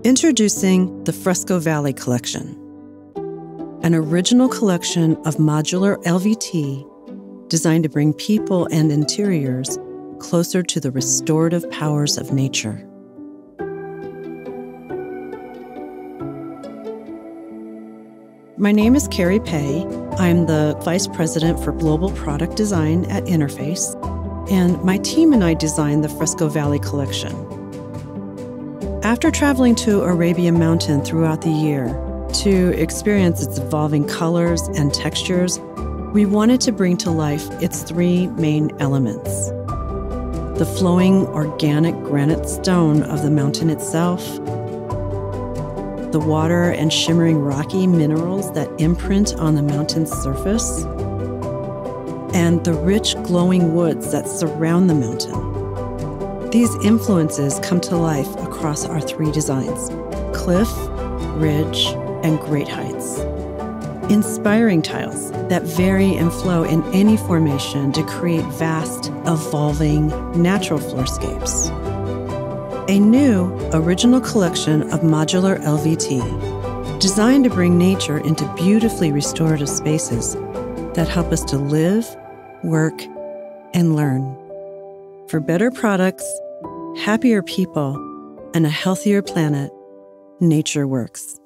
Introducing the Fresco Valley Collection, an original collection of modular LVT designed to bring people and interiors closer to the restorative powers of nature. My name is Carrie Pei. I'm the Vice President for Global Product Design at Interface, and my team and I designed the Fresco Valley Collection. After traveling to Arabian Mountain throughout the year to experience its evolving colors and textures, we wanted to bring to life its three main elements: the flowing organic granite stone of the mountain itself, the water and shimmering rocky minerals that imprint on the mountain's surface, and the rich glowing woods that surround the mountain. These influences come to life across our three designs: cliff, ridge, and great heights. Inspiring tiles that vary and flow in any formation to create vast, evolving, natural floorscapes. A new, original collection of modular LVT designed to bring nature into beautifully restorative spaces that help us to live, work, and learn. For better products, happier people, and a healthier planet, nature works.